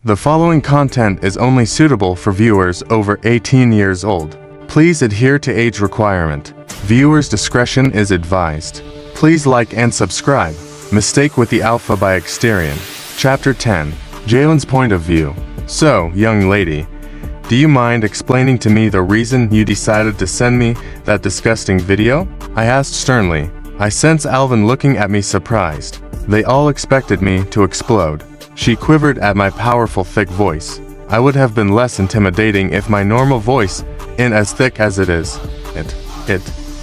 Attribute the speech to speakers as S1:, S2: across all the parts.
S1: The following content is only suitable for viewers over 18 years old. Please adhere to age requirement. Viewers' discretion is advised. Please like and subscribe. Mistake with the Alpha by Xterian. Chapter 10. Jalen's point of view. So, young lady, do you mind explaining to me the reason you decided to send me that disgusting video? I asked sternly. I sense Alvin looking at me surprised. They all expected me to explode. She quivered at my powerful thick voice. I would have been less intimidating if my normal voice isn't as thick as it is.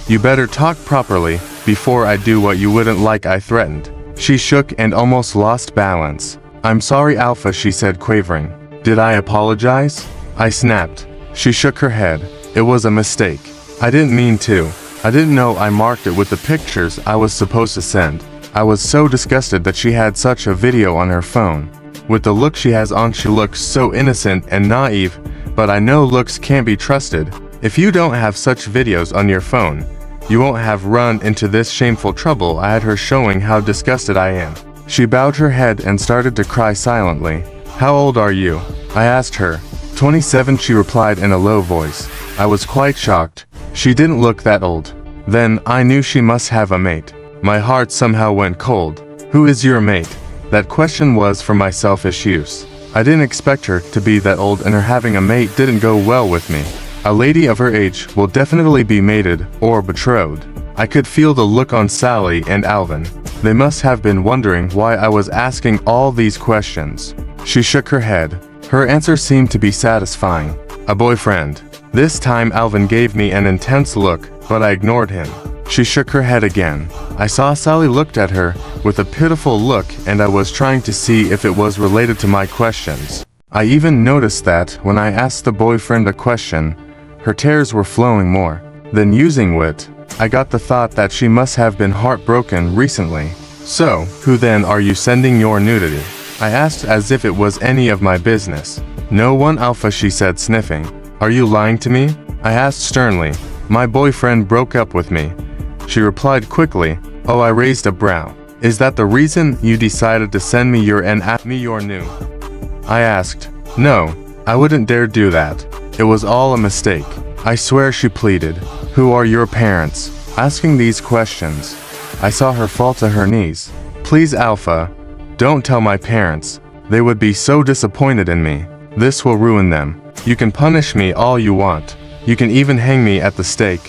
S1: You better talk properly before I do what you wouldn't like, I threatened. She shook and almost lost balance. I'm sorry, Alpha, she said, quavering. Did I apologize? I snapped. She shook her head. It was a mistake. I didn't mean to. I didn't know I marked it with the pictures I was supposed to send. I was so disgusted that she had such a video on her phone. With the look she has on, she looks so innocent and naive, but I know looks can't be trusted. If you don't have such videos on your phone, you won't have run into this shameful trouble. I had her showing how disgusted I am. She bowed her head and started to cry silently. How old are you? I asked her. 27, she replied in a low voice. I was quite shocked. She didn't look that old. Then I knew she must have a mate. My heart somehow went cold. Who is your mate? That question was for my selfish use. I didn't expect her to be that old, and her having a mate didn't go well with me. A lady of her age will definitely be mated or betrothed. I could feel the look on Sally and Alvin. They must have been wondering why I was asking all these questions. She shook her head. Her answer seemed to be satisfying. A boyfriend. This time Alvin gave me an intense look, but I ignored him. She shook her head again. I saw Sally looked at her with a pitiful look, and I was trying to see if it was related to my questions. I even noticed that when I asked the boyfriend a question, her tears were flowing more. Then, using wit, I got the thought that she must have been heartbroken recently. So, who then are you sending your nudity? I asked as if it was any of my business. No one, Alpha, she said, sniffing. Are you lying to me? I asked sternly. My boyfriend broke up with me. She replied quickly. Oh, I raised a brow. Is that the reason you decided to send me your new? I asked. No, I wouldn't dare do that. It was all a mistake. I swear, she pleaded. Who are your parents? Asking these questions, I saw her fall to her knees. Please, Alpha, don't tell my parents. They would be so disappointed in me. This will ruin them. You can punish me all you want. You can even hang me at the stake.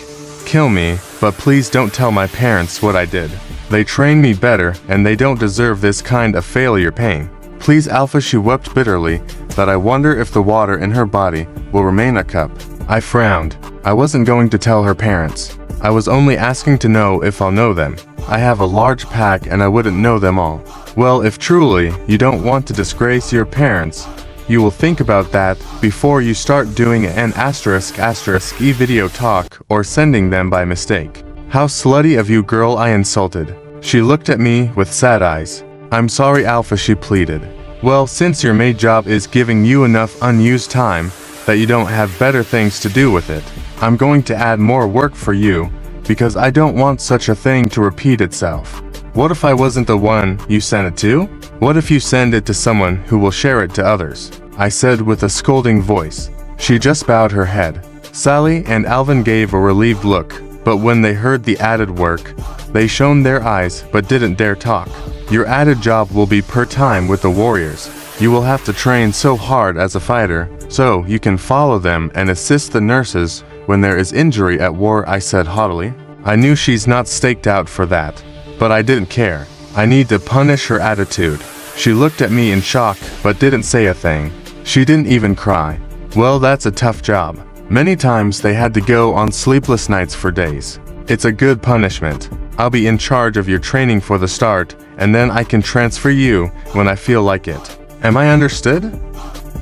S1: Kill me, but please don't tell my parents what I did. They trained me better, and they don't deserve this kind of failure pain. Please, Alpha, she wept bitterly, that I wonder if the water in her body will remain a cup. I frowned. I wasn't going to tell her parents. I was only asking to know if I'll know them. I have a large pack and I wouldn't know them all. Well, if truly you don't want to disgrace your parents, you will think about that before you start doing an **e video talk or sending them by mistake. How slutty of you, girl, I insulted. She looked at me with sad eyes. I'm sorry, Alpha, she pleaded. Well, since your maid job is giving you enough unused time that you don't have better things to do with it, I'm going to add more work for you, because I don't want such a thing to repeat itself. What if I wasn't the one you sent it to? What if you send it to someone who will share it to others? I said with a scolding voice. She just bowed her head. Sally and Alvin gave a relieved look, but when they heard the added work, they shone their eyes but didn't dare talk. Your added job will be per time with the warriors. You will have to train so hard as a fighter, so you can follow them and assist the nurses when there is injury at war, I said haughtily. I knew she's not staked out for that, but I didn't care. I need to punish her attitude. She looked at me in shock, but didn't say a thing. She didn't even cry. Well, that's a tough job. Many times they had to go on sleepless nights for days. It's a good punishment. I'll be in charge of your training for the start, and then I can transfer you when I feel like it. Am I understood?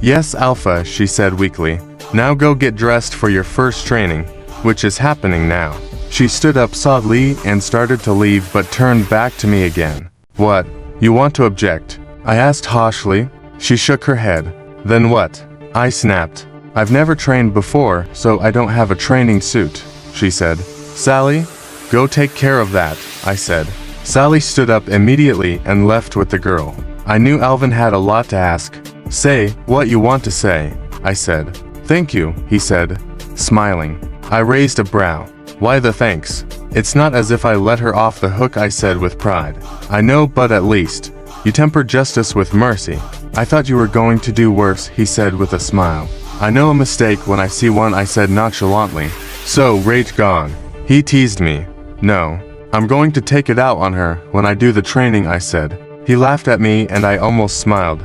S1: Yes, Alpha, she said weakly. Now go get dressed for your first training, which is happening now. She stood up sadly and started to leave, but turned back to me again. What? You want to object? I asked harshly. She shook her head. Then what? I snapped. I've never trained before, so I don't have a training suit, she said. Sally, go take care of that, I said. Sally stood up immediately and left with the girl. I knew Alvin had a lot to ask, Say what you want to say, I said. Thank you, he said, smiling. I raised a brow. Why the thanks? It's not as if I let her off the hook, I said with pride. I know, but at least you temper justice with mercy. I thought you were going to do worse, he said with a smile. I know a mistake when I see one, I said nonchalantly. So, rage gone. He teased me. No. I'm going to take it out on her when I do the training, I said. He laughed at me and I almost smiled. ...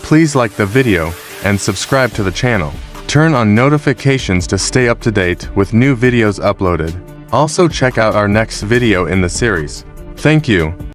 S1: Please like the video and subscribe to the channel. Turn on notifications to stay up to date with new videos uploaded. Also check out our next video in the series. Thank you.